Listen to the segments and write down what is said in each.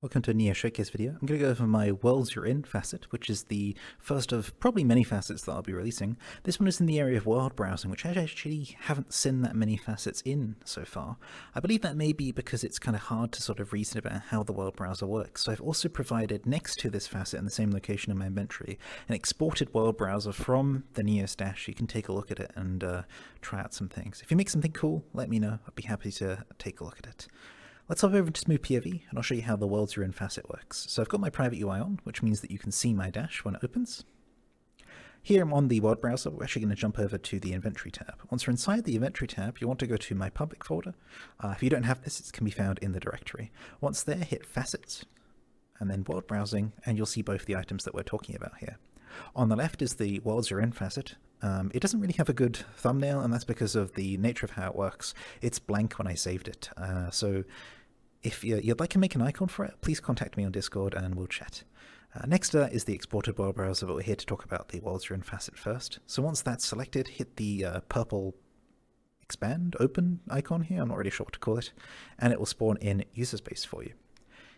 Welcome to a Neo Showcase video. I'm going to go over my Worlds You're In facet, which is the first of probably many facets that I'll be releasing. This one is in the area of world browsing, which I actually haven't seen that many facets in so far. I believe that may be because it's kind of hard to sort of reason about how the world browser works. So I've also provided next to this facet in the same location in my inventory an exported world browser from the Neo stash. You can take a look at it and try out some things. If you make something cool, let me know. I'd be happy to take a look at it. Let's hop over to Smooth POV, and I'll show you how the Worlds You're In facet works. So I've got my private UI on, which means that you can see my dash when it opens. Here I'm on the world browser. We're actually going to jump over to the inventory tab. Once we're inside the inventory tab, you want to go to my public folder. If you don't have this, it can be found in the directory. Once there, hit Facets, and then World Browsing, and you'll see both the items that we're talking about here. On the left is the Worlds You're In facet. It doesn't really have a good thumbnail, and that's because of the nature of how it works. It's blank when I saved it. So if you'd like to make an icon for it, please contact me on Discord and we'll chat. Next is the exported world browser, but we're here to talk about the Worlds You're In facet first. So once that's selected, hit the purple expand, open icon here, I'm not really sure what to call it, and it will spawn in user space for you.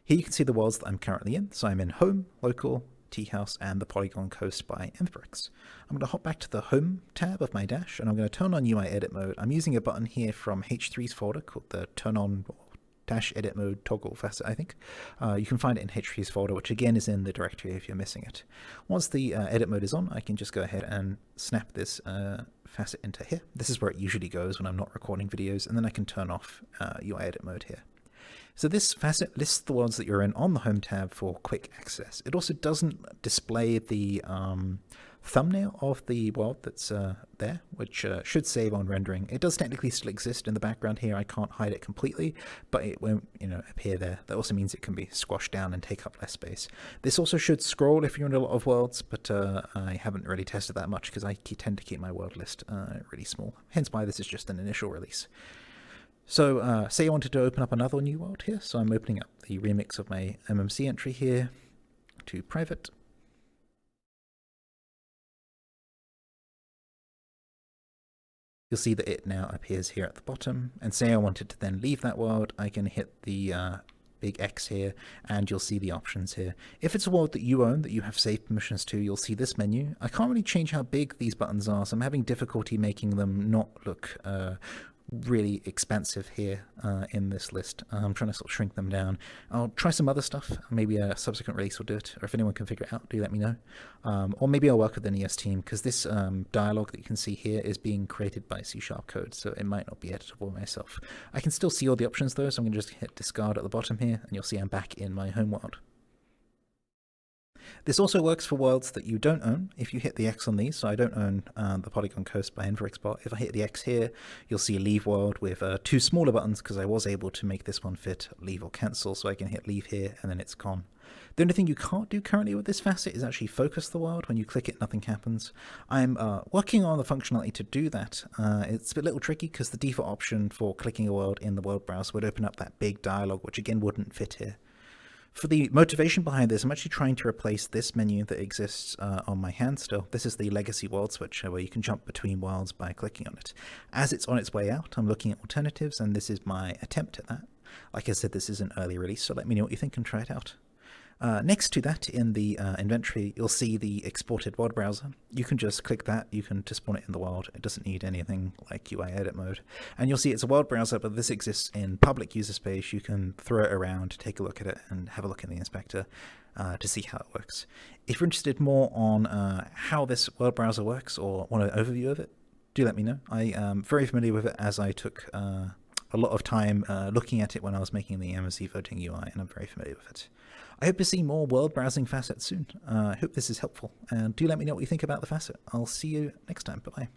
Here you can see the worlds that I'm currently in. So I'm in Home, Local, Tea House, and the Polygon Coast by Nthrex. I'm going to hop back to the Home tab of my dash, and I'm going to turn on UI Edit Mode. I'm using a button here from H3's folder called the Turn On Dash Edit Mode Toggle Facet, I think. You can find it in H3's folder, which again is in the directory if you're missing it. Once the edit mode is on, I can just go ahead and snap this facet into here. This is where it usually goes when I'm not recording videos, and then I can turn off UI Edit Mode here. So this facet lists the worlds that you're in on the Home tab for quick access. It also doesn't display the thumbnail of the world that's there, which should save on rendering. It does technically still exist in the background here. I can't hide it completely, but it won't, appear there. That also means it can be squashed down and take up less space. This also should scroll if you're in a lot of worlds, but I haven't really tested that much because I tend to keep my world list really small. Hence why this is just an initial release. So say I wanted to open up another new world here, so I'm opening up the remix of my MMC entry here to private. You'll see that it now appears here at the bottom, and say I wanted to then leave that world, I can hit the big X here, and you'll see the options here. If it's a world that you own, that you have save permissions to, you'll see this menu. I can't really change how big these buttons are, so I'm having difficulty making them not look really expansive here in this list. I'm trying to sort of shrink them down. I'll try some other stuff. Maybe a subsequent release will do it, or if anyone can figure it out, do let me know. Or maybe I'll work with the NES team, because this dialogue that you can see here is being created by C# code, so it might not be editable myself. I can still see all the options though, so I'm going to just hit discard at the bottom here, and you'll see I'm back in my home world. This also works for worlds that you don't own. If you hit the X on these, so I don't own the Polygon Coast by Nthrex, but if I hit the X here, you'll see Leave World with two smaller buttons, because I was able to make this one fit Leave or Cancel, so I can hit Leave here, and then it's gone. The only thing you can't do currently with this facet is actually focus the world. When you click it, nothing happens. I'm working on the functionality to do that. It's a little tricky, because the default option for clicking a world in the world browser would open up that big dialog, which again wouldn't fit here. For the motivation behind this, I'm actually trying to replace this menu that exists on my hand still. This is the legacy world switcher, where you can jump between worlds by clicking on it. As it's on its way out, I'm looking at alternatives, and this is my attempt at that. Like I said, this is an early release, so let me know what you think and try it out. Next to that, in the inventory, you'll see the exported world browser. You can just click that, you can just spawn it in the world. It doesn't need anything like UI edit mode. And you'll see it's a world browser, but this exists in public user space. You can throw it around, take a look at it, and have a look in the inspector to see how it works. If you're interested more on how this world browser works, or want an overview of it, do let me know. I am very familiar with it, as I took a lot of time looking at it when I was making the MMC voting UI, and I'm very familiar with it. I hope to see more world browsing facets soon. I hope this is helpful, and do let me know what you think about the facet. I'll see you next time. Bye-bye.